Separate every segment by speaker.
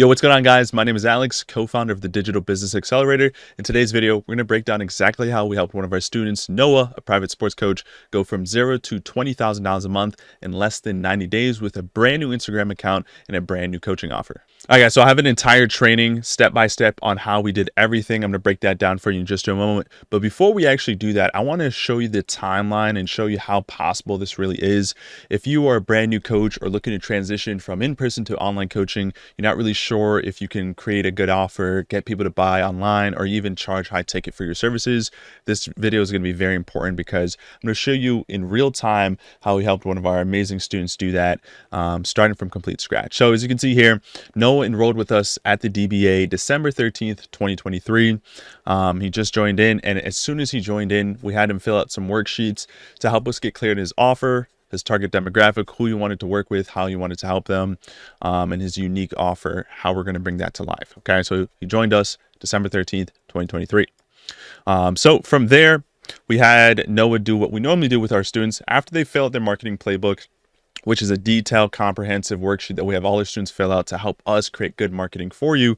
Speaker 1: Yo, what's going on, guys? My name is Alex, co-founder of the Digital Business Accelerator. In today's video, we're going to break down exactly how we helped one of our students, Noah, a private sports coach, go from $0 to $20,000 a month in less than 90 days with a brand new Instagram account and a brand new coaching offer. All right, guys, so I have an entire training step-by-step on how we did everything. I'm going to break that down for you in just a moment. But before we actually do that, I want to show you the timeline and show you how possible this really is. If you are a brand new coach or looking to transition from in-person to online coaching, you're not really sure if you can create a good offer, get people to buy online, or even charge high ticket for your services, this video is going to be very important because I'm going to show you in real time how we helped one of our amazing students do that, starting from complete scratch. So as you can see here, Noah enrolled with us at the DBA December 13th, 2023. He just joined in, and as soon as he joined in, we had him fill out some worksheets to help us get clear on his offer, his target demographic, who you wanted to work with, how you wanted to help them, and his unique offer, how we're going to bring that to life. Okay, so he joined us December 13th, 2023. So from there, we had Noah do what we normally do with our students after they fill out their marketing playbook, which is a detailed, comprehensive worksheet that we have all our students fill out to help us create good marketing for you.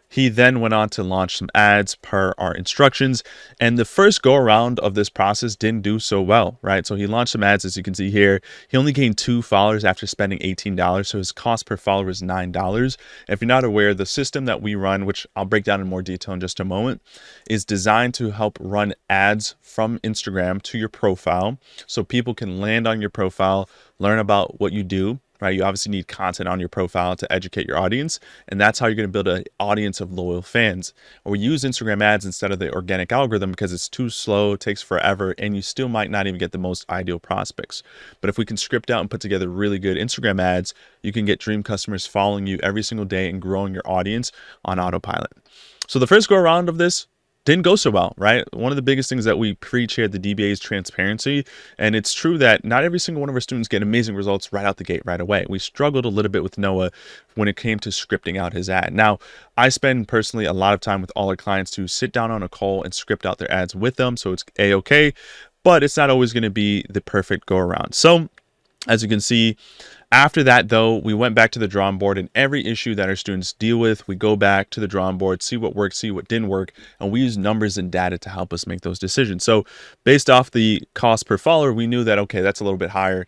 Speaker 1: He then went on to launch some ads per our instructions, and the first go around of this process didn't do so well, right? So he launched some ads, as you can see here. He only gained 2 followers after spending $18, so his cost per follower is $9. If you're not aware, the system that we run, which I'll break down in more detail in just a moment, is designed to help run ads from Instagram to your profile so people can land on your profile, learn about what you do. Right, you obviously need content on your profile to educate your audience, and that's how you're going to build an audience of loyal fans. Or we use Instagram ads instead of the organic algorithm because it's too slow, it takes forever, and you still might not even get the most ideal prospects. But if we can script out and put together really good Instagram ads, you can get dream customers following you every single day and growing your audience on autopilot. So the first go around of this didn't go so well, right? One of the biggest things that we preach here at the DBA is transparency. And it's true that not every single one of our students get amazing results right out the gate right away. We struggled a little bit with Noah when it came to scripting out his ad. Now, I spend personally a lot of time with all our clients to sit down on a call and script out their ads with them. So it's a-okay, but it's not always going to be the perfect go around. So as you can see, after that, though, we went back to the drawing board, and every issue that our students deal with, we go back to the drawing board, see what worked, see what didn't work, and we use numbers and data to help us make those decisions. So based off the cost per follower, we knew that, okay, that's a little bit higher.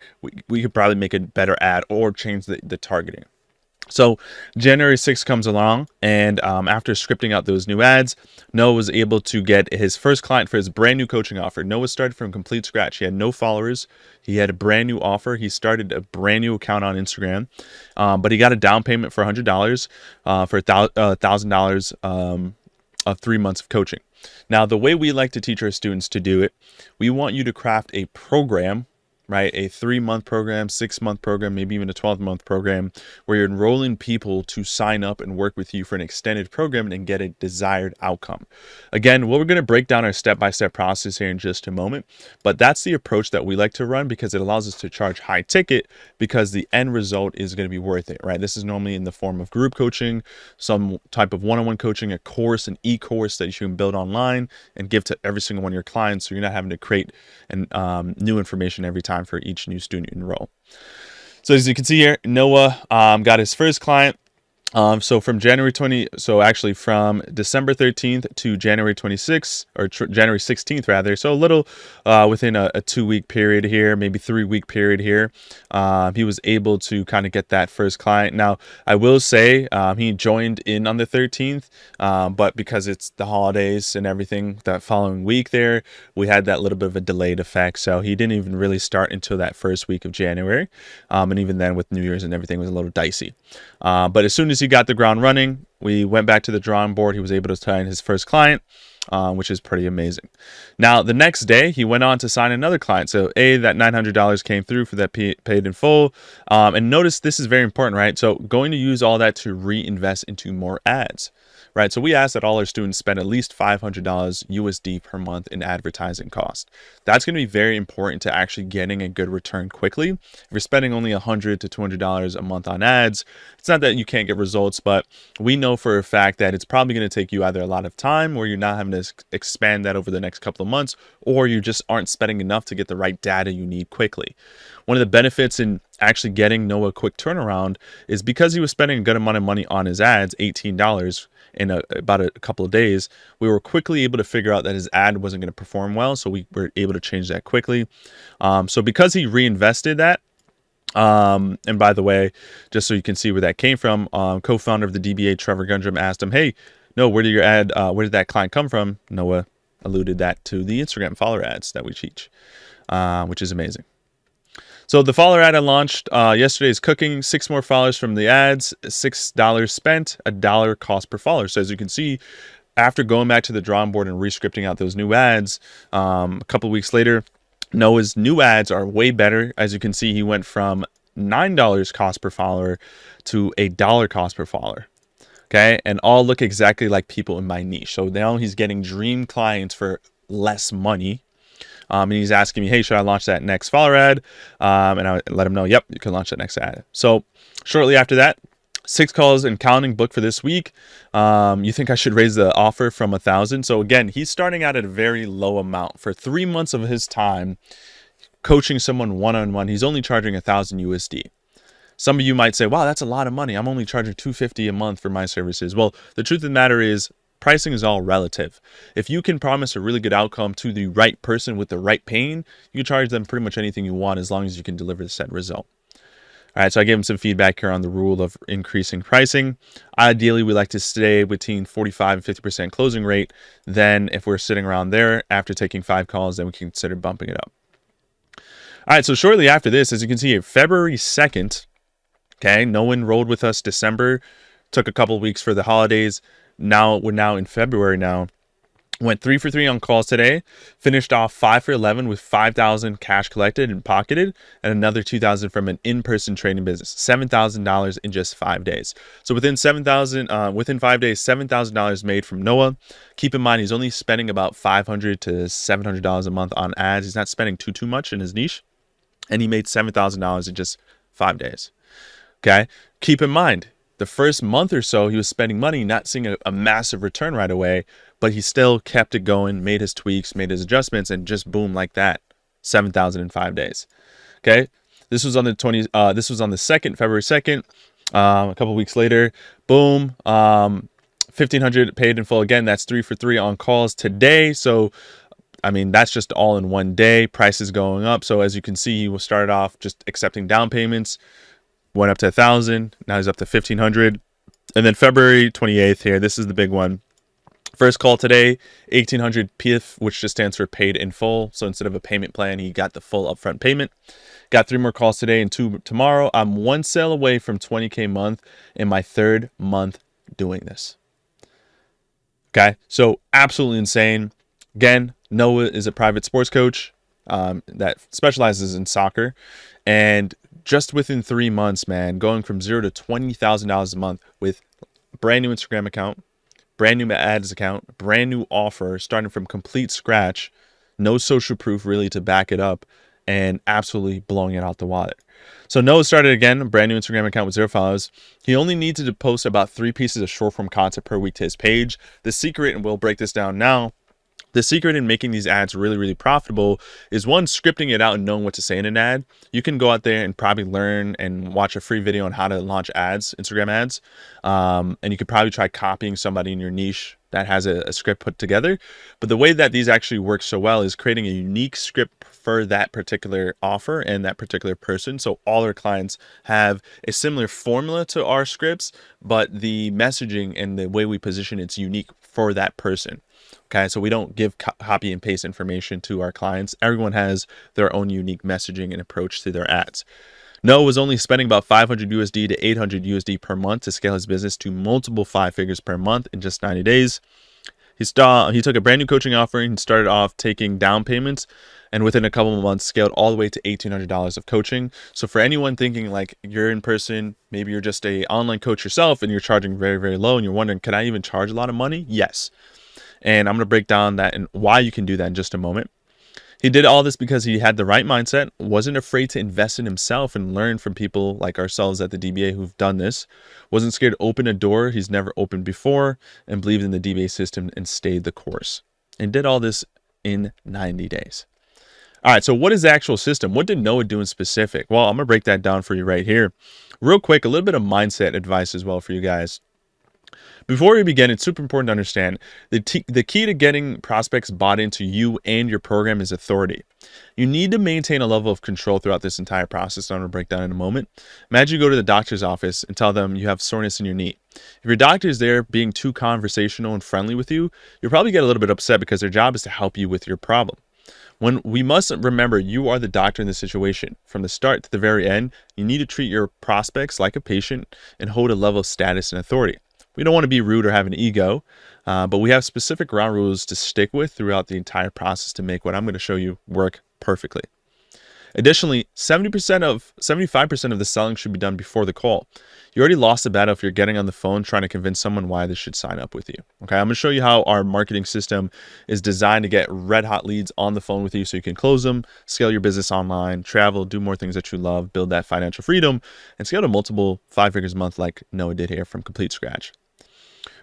Speaker 1: We could probably make a better ad or change the targeting. So January 6th comes along, and after scripting out those new ads, Noah was able to get his first client for his brand new coaching offer. Noah started from complete scratch. He had no followers. He had a brand new offer. He started a brand new account on Instagram, but he got a down payment for $100 for $1,000 of 3 months of coaching. Now, the way we like to teach our students to do it, we want you to craft a program, right? A 3-month program, 6-month program, maybe even a 12-month program where you're enrolling people to sign up and work with you for an extended program and get a desired outcome. Again, we're going to break down our step-by-step process here in just a moment, but that's the approach that we like to run because it allows us to charge high ticket because the end result is going to be worth it, right? This is normally in the form of group coaching, some type of one-on-one coaching, a course, an e-course that you can build online and give to every single one of your clients, so you're not having to create new information every time for each new student you enroll. So as you can see here, Noah got his first client. So from January 20, so actually from December 13th to January 26th, or January 16th rather, so a little within a 2-week period here, maybe 3-week period here, he was able to kind of get that first client. Now, I will say he joined in on the 13th, but because it's the holidays and everything that following week there, we had that little bit of a delayed effect. So he didn't even really start until that first week of January. And even then with New Year's and everything was a little dicey. But as soon as he got the ground running, we went back to the drawing board. He was able to sign his first client, which is pretty amazing. Now, the next day, he went on to sign another client. So, that $900 came through for that paid in full. And notice this is very important, right? So, going to use all that to reinvest into more ads, right? So, we ask that all our students spend at least $500 USD per month in advertising cost. That's going to be very important to actually getting a good return quickly. If you're spending only $100 to $200 a month on ads, it's not that you can't get results, but we know for a fact that it's probably going to take you either a lot of time or you're not having to expand that over the next couple of months, or you just aren't spending enough to get the right data you need quickly. One of the benefits in actually getting Noah a quick turnaround is because he was spending a good amount of money on his ads, $18 in about a couple of days, we were quickly able to figure out that his ad wasn't going to perform well. So we were able to change that quickly. So because he reinvested that, and by the way, just so you can see where that came from, co-founder of the DBA, Trevor Gundrum, asked him, hey, no, where did that client come from? Noah alluded that to the Instagram follower ads that we teach, which is amazing. So the follower ad I launched yesterday is cooking. 6 more followers from the ads, $6 spent, $1 cost per follower. So as you can see, after going back to the drawing board and re-scripting out those new ads, a couple of weeks later, Noah's new ads are way better. As you can see, he went from $9 cost per follower to $1 cost per follower. Okay, and all look exactly like people in my niche. So now he's getting dream clients for less money. And he's asking me, hey, should I launch that next follower ad? And I let him know, yep, you can launch that next ad. So shortly after that, 6 calls and counting booked for this week. You think I should raise the offer from 1,000? So again, he's starting out at a very low amount. For 3 months of his time coaching someone one-on-one, he's only charging 1,000 USD. Some of you might say, wow, that's a lot of money. I'm only charging $250 a month for my services. Well, the truth of the matter is, pricing is all relative. If you can promise a really good outcome to the right person with the right pain, you can charge them pretty much anything you want as long as you can deliver the set result. All right, so I gave him some feedback here on the rule of increasing pricing. Ideally, we like to stay between 45 and 50% closing rate. Then if we're sitting around there after taking 5 calls, then we can consider bumping it up. All right, so shortly after this, as you can see, February 2nd, okay, Noah enrolled with us December, took a couple of weeks for the holidays. We're now in February now. Went 3 for 3 on calls today. Finished off 5 for 11 with 5,000 cash collected and pocketed, and another 2,000 from an in-person training business. $7,000 in just 5 days. So within 5 days, $7,000 made from Noah. Keep in mind, he's only spending about $500 to $700 a month on ads. He's not spending too much in his niche, and he made $7,000 in just 5 days. Okay, keep in mind, the first month or so, he was spending money, not seeing a massive return right away, but he still kept it going, made his tweaks, made his adjustments, and just boom, like that, 7,000 in 5 days. Okay, this was on the February 2nd. A couple weeks later, boom, 1,500 paid in full. Again, that's 3 for 3 on calls today. So, I mean, that's just all in one day. Prices going up. So as you can see, he started off just accepting down payments. Went up to 1,000. Now he's up to 1,500. And then February 28th here, this is the big one. First call today, 1,800 PIF, which just stands for paid in full. So instead of a payment plan, he got the full upfront payment. Got 3 more calls today and 2 tomorrow. I'm 1 sale away from 20K a month in my 3rd month doing this. Okay, so absolutely insane. Again, Noah is a private sports coach that specializes in soccer. And just within 3 months, man, going from $0 to $20,000 a month with brand new Instagram account, brand new ads account, brand new offer, starting from complete scratch, no social proof really to back it up, and absolutely blowing it out the water. So Noah started again, a brand new Instagram account with 0 followers. He only needed to post about 3 pieces of short form content per week to his page. The secret, and we'll break this down now, the secret in making these ads really, really profitable is, one, scripting it out and knowing what to say in an ad. You can go out there and probably learn and watch a free video on how to launch ads, Instagram ads. And you could probably try copying somebody in your niche that has a script put together. But the way that these actually work so well is creating a unique script for that particular offer and that particular person. So all our clients have a similar formula to our scripts, but the messaging and the way we position it's unique for that person. Okay, so we don't give copy and paste information to our clients. Everyone has their own unique messaging and approach to their ads. Noah was only spending about 500 USD to 800 USD per month to scale his business to multiple 5 figures per month in just 90 days. He took a brand new coaching offering and started off taking down payments, and within a couple of months scaled all the way to $1,800 of coaching. So for anyone thinking like you're in person, maybe you're just an online coach yourself and you're charging very, very low and you're wondering, can I even charge a lot of money? Yes. And I'm going to break down that and why you can do that in just a moment. He did all this because he had the right mindset, wasn't afraid to invest in himself and learn from people like ourselves at the DBA who've done this, wasn't scared to open a door he's never opened before, and believed in the DBA system and stayed the course. and did all this in 90 days. All right, so what is the actual system? What did Noah do in specific? Well, I'm going to break that down for you right here. Real quick, a little bit of mindset advice as well for you guys. Before we begin, it's super important to understand the key to getting prospects bought into you and your program is authority. You need to maintain a level of control throughout this entire process. I'm going to break down in a moment. Imagine you go to the doctor's office and tell them you have soreness in your knee. If your doctor is there being too conversational and friendly with you, you'll probably get a little bit upset because their job is to help you with your problem. When we must remember you are the doctor in the situation. From the start to the very end, you need to treat your prospects like a patient and hold a level of status and authority. We don't want to be rude or have an ego, but we have specific ground rules to stick with throughout the entire process to make what I'm going to show you work perfectly. Additionally, 75% of the selling should be done before the call. You already lost the battle if you're getting on the phone trying to convince someone why they should sign up with you. Okay, I'm going to show you how our marketing system is designed to get red hot leads on the phone with you so you can close them, scale your business online, travel, do more things that you love, build that financial freedom, and scale to multiple 5 figures a month like Noah did here from complete scratch.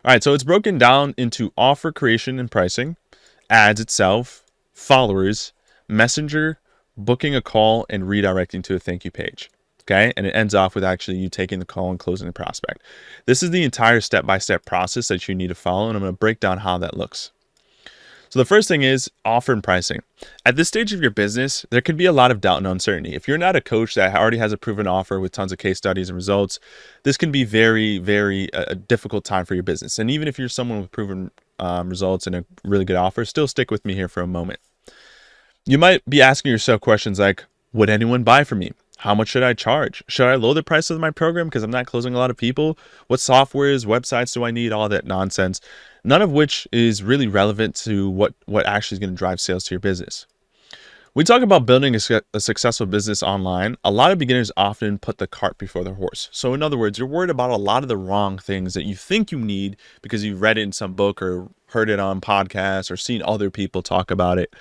Speaker 1: All right, so it's broken down into offer creation and pricing, ads itself, followers, messenger, booking a call, and redirecting to a thank you page. Okay, and it ends off with actually you taking the call and closing the prospect. This is the entire step-by-step process that you need to follow, and I'm going to break down how that looks. So the first thing is offer and pricing. At this stage of your business, there could be a lot of doubt and uncertainty. If you're not a coach that already has a proven offer with tons of case studies and results, this can be very, very a difficult time for your business. And even if you're someone with proven results and a really good offer, still stick with me here for a moment. You might be asking yourself questions like, would anyone buy from me? How much should I charge? Should I lower the price of my program because I'm not closing a lot of people? What softwares, websites do I need? All that nonsense. None of which is really relevant to what actually is going to drive sales to your business. We talk about building a successful business online. A lot of beginners often put the cart before the horse. So in other words, you're worried about a lot of the wrong things that you think you need because you've read it in some book or heard it on podcasts or seen other people talk about it.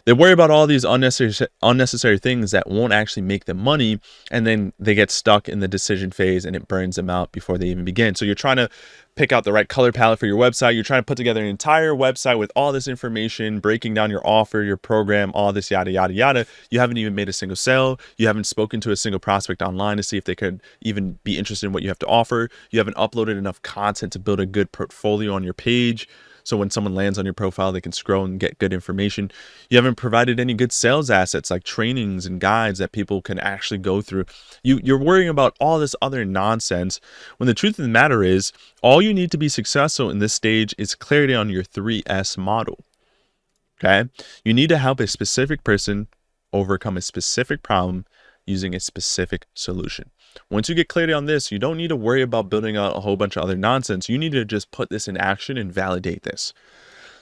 Speaker 1: They worry about all these unnecessary things that won't actually make them money, and then they get stuck in the decision phase and it burns them out before they even begin. So you're trying to pick out the right color palette for your website. You're trying to put together an entire website with all this information, breaking down your offer, your program, all this yada, yada, yada. You haven't even made a single sale. You haven't spoken to a single prospect online to see if they could even be interested in what you have to offer. You haven't uploaded enough content to build a good portfolio on your page. So when someone lands on your profile, they can scroll and get good information. You haven't provided any good sales assets like trainings and guides that people can actually go through. You're worrying about all this other nonsense when the truth of the matter is all you need to be successful in this stage is clarity on your 3S model. Okay? You need to help a specific person overcome a specific problem using a specific solution. Once you get clarity on this, you don't need to worry about building out a whole bunch of other nonsense. You need to just put this in action and validate this.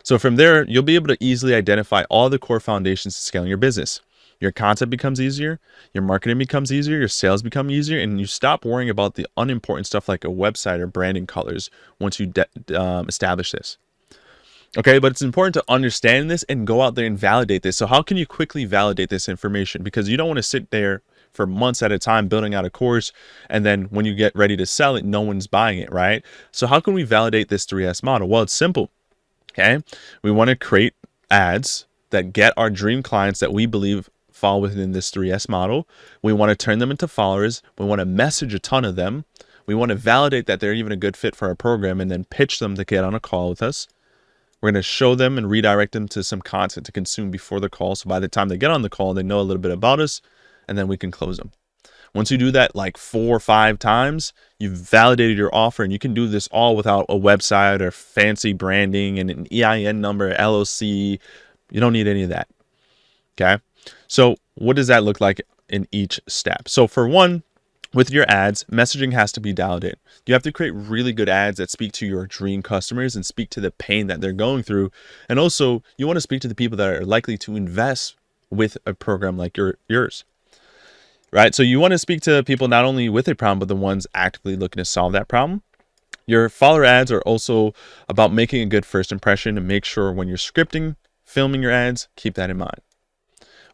Speaker 1: So from there, you'll be able to easily identify all the core foundations to scaling your business. Your content becomes easier, your marketing becomes easier, your sales become easier, and you stop worrying about the unimportant stuff like a website or branding colors once you establish this. Okay, but it's important to understand this and go out there and validate this. So how can you quickly validate this information? Because you don't want to sit there for months at a time building out a course, and then when you get ready to sell it, no one's buying it, right? So how can we validate this 3S model? Well, it's simple, okay? We want to create ads that get our dream clients that we believe fall within this 3S model. We want to turn them into followers. We want to message a ton of them. We want to validate that they're even a good fit for our program and then pitch them to get on a call with us. We're going to show them and redirect them to some content to consume before the call. So by the time they get on the call, they know a little bit about us, and then we can close them. Once you do that like 4 or 5 times, you've validated your offer, and you can do this all without a website or fancy branding and an EIN number, LLC. You don't need any of that. Okay. So what does that look like in each step? So for one, with your ads, messaging has to be dialed in. You have to create really good ads that speak to your dream customers and speak to the pain that they're going through. And also, you want to speak to the people that are likely to invest with a program like yours. Right? So you want to speak to people not only with a problem, but the ones actively looking to solve that problem. Your follower ads are also about making a good first impression, and make sure when you're scripting, filming your ads, keep that in mind.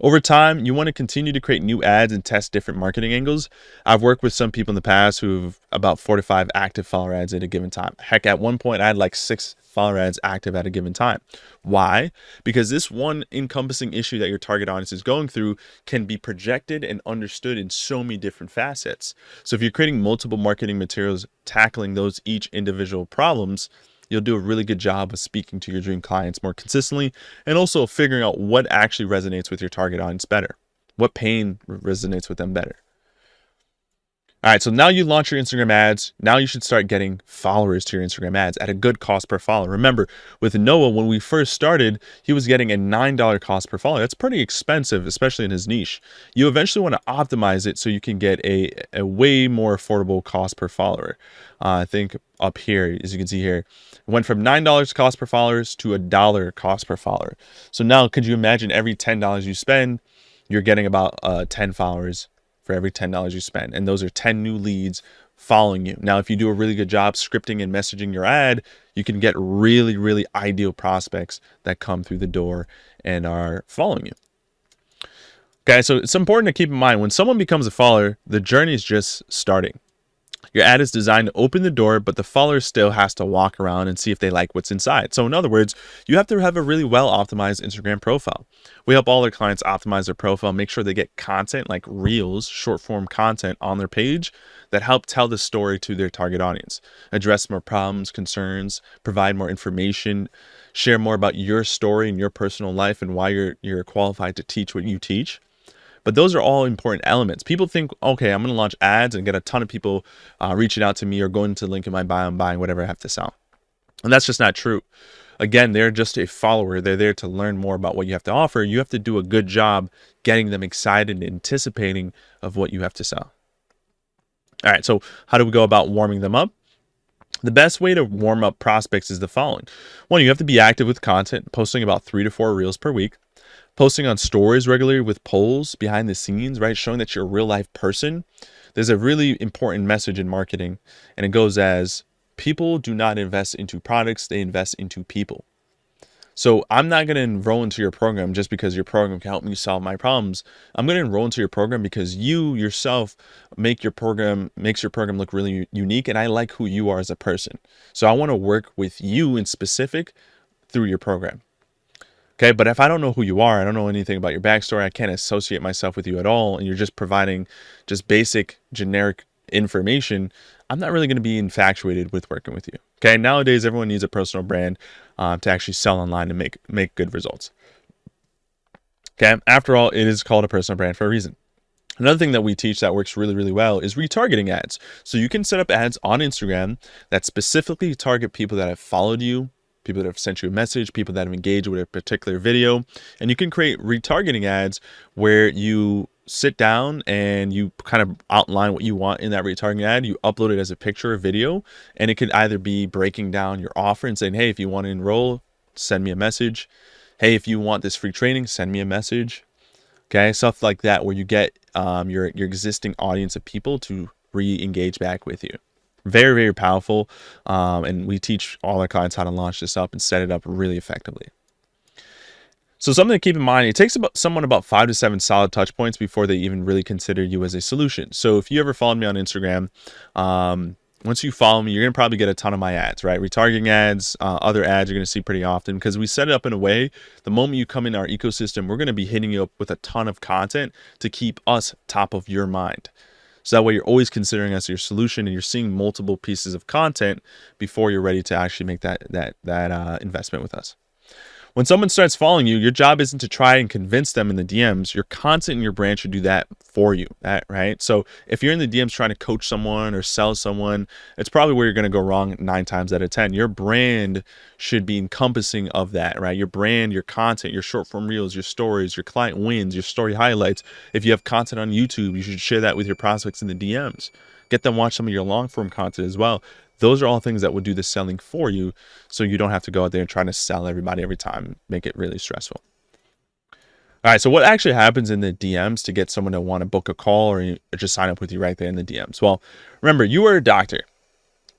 Speaker 1: Over time, you want to continue to create new ads and test different marketing angles. I've worked with some people in the past who've about 4 to 5 active follower ads at a given time. Heck, at one point I had like 6 follower ads active at a given time. Why? Because this one encompassing issue that your target audience is going through can be projected and understood in so many different facets. So if you're creating multiple marketing materials tackling those each individual problems, you'll do a really good job of speaking to your dream clients more consistently and also figuring out what actually resonates with your target audience better. What pain resonates with them better. All right, so now you launch your Instagram ads. Now you should start getting followers to your Instagram ads at a good cost per follower. Remember, with Noah, when we first started, he was getting a $9 cost per follower. That's pretty expensive, especially in his niche. You eventually want to optimize it so you can get a way more affordable cost per follower. I think up here, as you can see here, it went from $9 cost per followers to $1 cost per follower. So now, could you imagine every $10 you spend, you're getting about 10 followers for every $10 you spend. And those are 10 new leads following you. Now, if you do a really good job scripting and messaging your ad, you can get really, really ideal prospects that come through the door and are following you. Okay, so it's important to keep in mind when someone becomes a follower, the journey is just starting. Your ad is designed to open the door, but the follower still has to walk around and see if they like what's inside. So in other words, you have to have a really well optimized Instagram profile. We help all our clients optimize their profile, make sure they get content like reels, short form content on their page that help tell the story to their target audience, address more problems, concerns, provide more information, share more about your story and your personal life and why you're qualified to teach what you teach. But those are all important elements. People think, okay, I'm going to launch ads and get a ton of people reaching out to me or going to the link in my bio and buying whatever I have to sell. And that's just not true. Again, they're just a follower. They're there to learn more about what you have to offer. You have to do a good job getting them excited and anticipating of what you have to sell. All right, so how do we go about warming them up? The best way to warm up prospects is the following. One, you have to be active with content, posting about 3 to 4 reels per week. Posting on stories regularly with polls behind the scenes, right? Showing that you're a real life person. There's a really important message in marketing, and it goes as people do not invest into products, they invest into people. So I'm not going to enroll into your program just because your program can help me solve my problems. I'm going to enroll into your program because you yourself makes your program look really unique, and I like who you are as a person. So I want to work with you in specific through your program. Okay, but if I don't know who you are, I don't know anything about your backstory, I can't associate myself with you at all, and you're just providing just basic generic information, I'm not really going to be infatuated with working with you. Okay, nowadays everyone needs a personal brand to actually sell online and make good results. Okay, after all, it is called a personal brand for a reason. Another thing that we teach that works really, really well is retargeting ads. So you can set up ads on Instagram that specifically target people that have followed you, people that have sent you a message, people that have engaged with a particular video. And you can create retargeting ads where you sit down and you kind of outline what you want in that retargeting ad. You upload it as a picture or video, and it could either be breaking down your offer and saying, hey, if you want to enroll, send me a message. Hey, if you want this free training, send me a message. Okay, stuff like that where you get your existing audience of people to re-engage back with you. Very, very powerful. And we teach all our clients how to launch this up and set it up really effectively. So something to keep in mind, it takes someone about 5 to 7 solid touch points before they even really consider you as a solution. So if you ever followed me on Instagram, once you follow me, you're going to probably get a ton of my ads, right? Retargeting ads, other ads you're going to see pretty often because we set it up in a way, the moment you come in our ecosystem, we're going to be hitting you up with a ton of content to keep us top of your mind. So that way you're always considering us your solution and you're seeing multiple pieces of content before you're ready to actually make that investment with us. When someone starts following you, your job isn't to try and convince them in the DMs. Your content and your brand should do that for you, right? So if you're in the DMs trying to coach someone or sell someone, it's probably where you're going to go wrong 9 times out of 10. Your brand should be encompassing of that, right? Your brand, your content, your short form reels, your stories, your client wins, your story highlights. If you have content on YouTube, you should share that with your prospects in the DMs. Get them watch some of your long form content as well. Those are all things that would do the selling for you so you don't have to go out there and try to sell everybody every time, make it really stressful. All right, so what actually happens in the DMs to get someone to want to book a call or just sign up with you right there in the DMs? Well, remember, you are a doctor.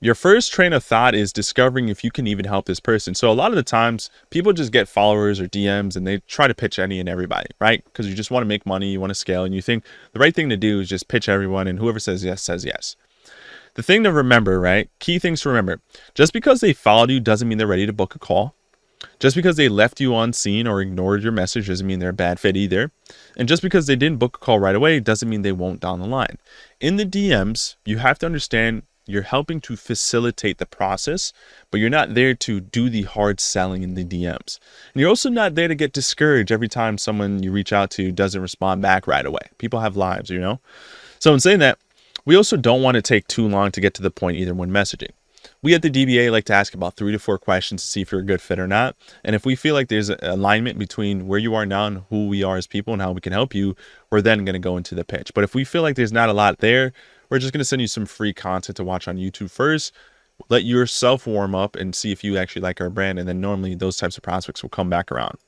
Speaker 1: Your first train of thought is discovering if you can even help this person. So a lot of the times people just get followers or DMs and they try to pitch any and everybody, right? Because you just want to make money, you want to scale, and you think the right thing to do is just pitch everyone, and whoever says yes, says yes. The thing to remember, right? Key things to remember. Just because they followed you doesn't mean they're ready to book a call. Just because they left you on scene or ignored your message doesn't mean they're a bad fit either. And just because they didn't book a call right away doesn't mean they won't down the line. In the DMs, you have to understand you're helping to facilitate the process, but you're not there to do the hard selling in the DMs. And you're also not there to get discouraged every time someone you reach out to doesn't respond back right away. People have lives, you know? So in saying that, we also don't want to take too long to get to the point either when messaging. We at the DBA like to ask about 3 to 4 questions to see if you're a good fit or not. And if we feel like there's an alignment between where you are now and who we are as people and how we can help you, we're then going to go into the pitch. But if we feel like there's not a lot there, we're just going to send you some free content to watch on YouTube first. Let yourself warm up and see if you actually like our brand. And then normally those types of prospects will come back around.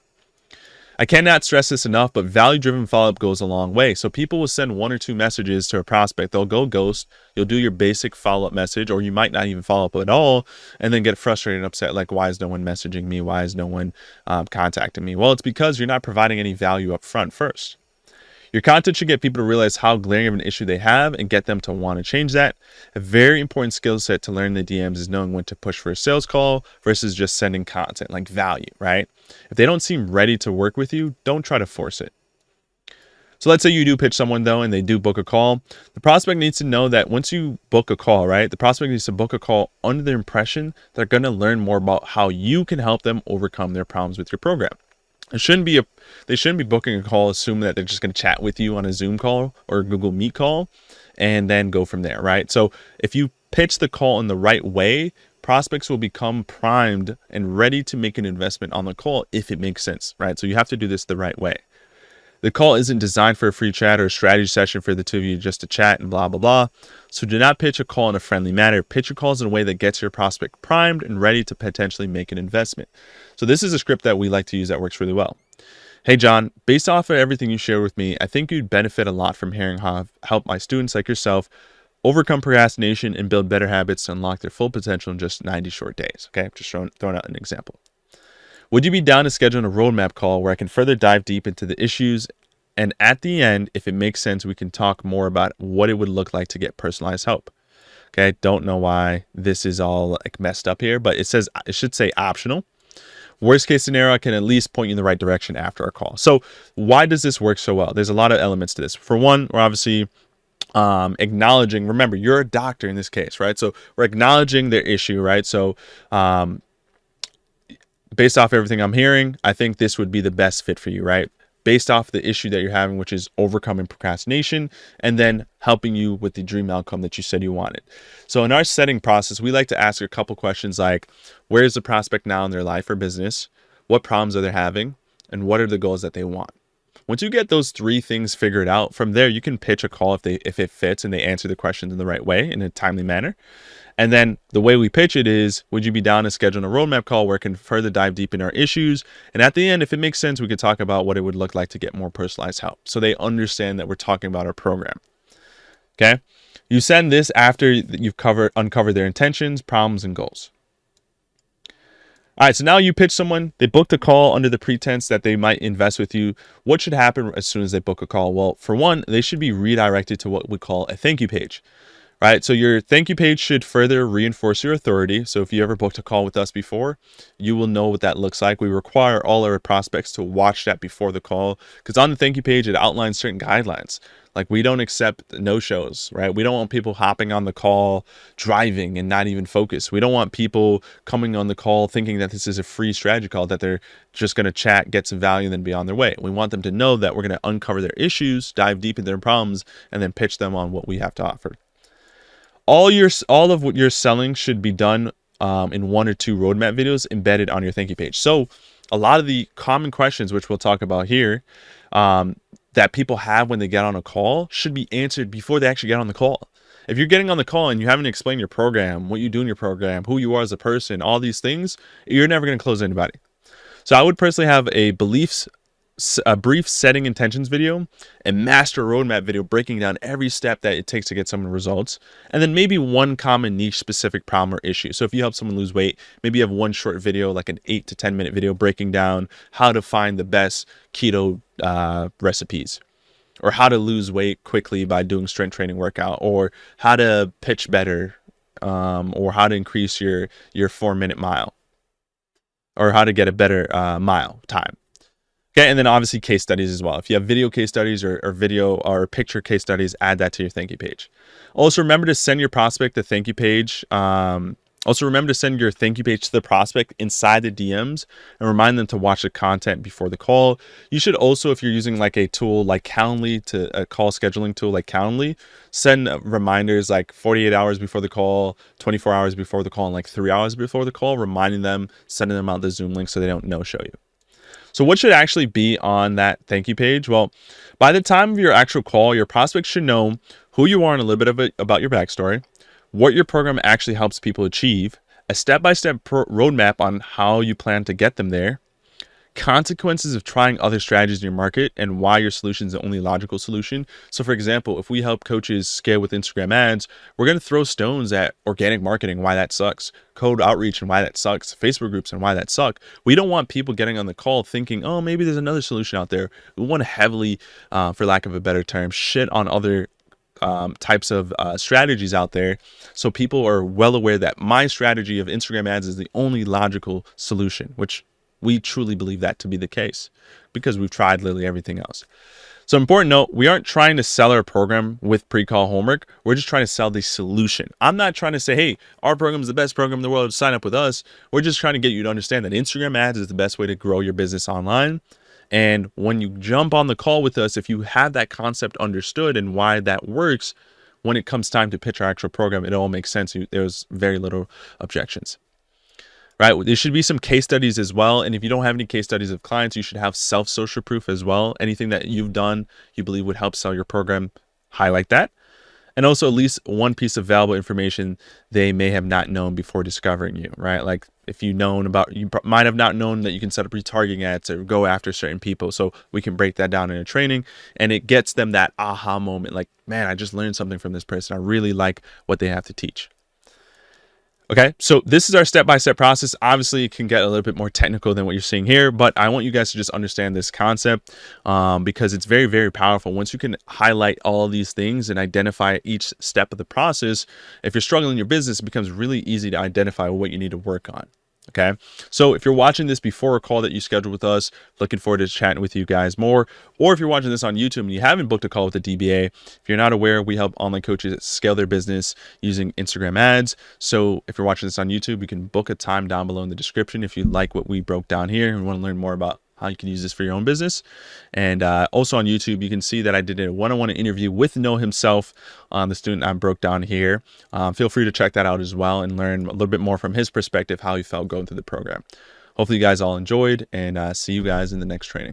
Speaker 1: I cannot stress this enough, but value-driven follow-up goes a long way. So people will send 1 or 2 messages to a prospect. They'll go ghost. You'll do your basic follow-up message, or you might not even follow up at all, and then get frustrated and upset, like, why is no one messaging me? Why is no one contacting me? Well, it's because you're not providing any value up front first. Your content should get people to realize how glaring of an issue they have and get them to want to change that. A very important skill set to learn in the DMs is knowing when to push for a sales call versus just sending content, like value, right? If they don't seem ready to work with you, don't try to force it. So let's say you do pitch someone though, and they do book a call. The prospect needs to know that once you book a call, right? The prospect needs to book a call under the impression they're going to learn more about how you can help them overcome their problems with your program. They shouldn't be booking a call assuming that they're just going to chat with you on a Zoom call or a Google Meet call and then go from there, right? So if you pitch the call in the right way, prospects will become primed and ready to make an investment on the call if it makes sense, right? So you have to do this the right way. The call isn't designed for a free chat or a strategy session for the two of you just to chat and blah, blah, blah. So do not pitch a call in a friendly manner. Pitch your calls in a way that gets your prospect primed and ready to potentially make an investment. So this is a script that we like to use that works really well. Hey, John, based off of everything you shared with me, I think you'd benefit a lot from hearing how I've helped my students like yourself overcome procrastination and build better habits to unlock their full potential in just 90 short days. Okay, just throwing out an example. Would you be down to scheduling a roadmap call where I can further dive deep into the issues? And at the end, if it makes sense, we can talk more about what it would look like to get personalized help. Okay, don't know why this is all like messed up here, but it should say optional. Worst case scenario, I can at least point you in the right direction after our call. So why does this work so well? There's a lot of elements to this. For one, we're obviously acknowledging, remember, you're a doctor in this case, right? So we're acknowledging their issue, right? So based off everything I'm hearing, I think this would be the best fit for you, right? Based off the issue that you're having, which is overcoming procrastination, and then helping you with the dream outcome that you said you wanted. So in our setting process, we like to ask a couple questions like, where is the prospect now in their life or business? What problems are they having? And what are the goals that they want? Once you get those 3 things figured out, from there, you can pitch a call if it fits and they answer the questions in the right way, in a timely manner. And then the way we pitch it is, would you be down to schedule a roadmap call where it can further dive deep in our issues? And at the end, if it makes sense, we could talk about what it would look like to get more personalized help. So they understand that we're talking about our program. Okay. You send this after you've uncovered their intentions, problems, and goals. All right, so now you pitch someone, they booked a call under the pretense that they might invest with you. What should happen as soon as they book a call? Well, for one, they should be redirected to what we call a thank you page. Right, so your thank you page should further reinforce your authority. So if you ever booked a call with us before, you will know what that looks like. We require all our prospects to watch that before the call, because on the thank you page, it outlines certain guidelines. Like, we don't accept no-shows, right? We don't want people hopping on the call, driving and not even focus. We don't want people coming on the call thinking that this is a free strategy call, that they're just going to chat, get some value, and then be on their way. We want them to know that we're going to uncover their issues, dive deep into their problems, and then pitch them on what we have to offer. All of what you're selling should be done in 1 or 2 roadmap videos embedded on your thank you page. So a lot of the common questions, which we'll talk about here, that people have when they get on a call should be answered before they actually get on the call. If you're getting on the call and you haven't explained your program, what you do in your program, who you are as a person, all these things, you're never going to close anybody. So I would personally have a beliefs a brief setting intentions video, a master roadmap video breaking down every step that it takes to get someone results, and then maybe one common niche specific problem or issue. So if you help someone lose weight, maybe you have one short video, like an 8 to 10 minute video breaking down how to find the best keto recipes, or how to lose weight quickly by doing strength training workout, or how to pitch better, or how to increase your 4-minute mile, or how to get a better mile time. Okay, and then obviously case studies as well. If you have video case studies or video or picture case studies, add that to your thank you page. Also, remember to send your prospect the thank you page. Also, remember to send your thank you page to the prospect inside the DMs and remind them to watch the content before the call. You should also, if you're using like a tool like Calendly, a call scheduling tool like Calendly, send reminders like 48 hours before the call, 24 hours before the call, and like 3 hours before the call, reminding them, sending them out the Zoom link so they don't no-show you. So what should actually be on that thank you page? Well, by the time of your actual call, your prospect should know who you are and a little bit about your backstory, what your program actually helps people achieve, a step-by-step roadmap on how you plan to get them there, consequences of trying other strategies in your market, and why your solution is the only logical solution. So for example, if we help coaches scale with Instagram ads, we're going to throw stones at organic marketing, why that sucks, cold outreach and why that sucks, Facebook groups and why that suck. We don't want people getting on the call thinking, oh, maybe there's another solution out there. We want to heavily, for lack of a better term, shit on other types of strategies out there, so people are well aware that my strategy of Instagram ads is the only logical solution, which we truly believe that to be the case because we've tried literally everything else. So important note, we aren't trying to sell our program with pre-call homework. We're just trying to sell the solution. I'm not trying to say, hey, our program is the best program in the world, sign up with us. We're just trying to get you to understand that Instagram ads is the best way to grow your business online. And when you jump on the call with us, if you have that concept understood and why that works, when it comes time to pitch our actual program, it all makes sense. There's very little objections, right? There should be some case studies as well. And if you don't have any case studies of clients, you should have self-social proof as well. Anything that you've done, you believe would help sell your program, highlight that. And also at least one piece of valuable information they may have not known before discovering you, right? Like if you might have not known that you can set up retargeting ads or go after certain people. So we can break that down in a training, and it gets them that aha moment. Like, man, I just learned something from this person. I really like what they have to teach. Okay, so this is our step-by-step process. Obviously, it can get a little bit more technical than what you're seeing here, but I want you guys to just understand this concept because it's very, very powerful. Once you can highlight all of these things and identify each step of the process, if you're struggling in your business, it becomes really easy to identify what you need to work on. Okay, so if you're watching this before a call that you scheduled with us, looking forward to chatting with you guys more. Or if you're watching this on YouTube and you haven't booked a call with the DBA, if you're not aware, we help online coaches scale their business using Instagram ads. So if you're watching this on YouTube, you can book a time down below in the description if you like what we broke down here and want to learn more about how you can use this for your own business. And also on YouTube, you can see that I did a one-on-one interview with Noah himself, the student I broke down here. Feel free to check that out as well and learn a little bit more from his perspective, how he felt going through the program. Hopefully you guys all enjoyed, and see you guys in the next training.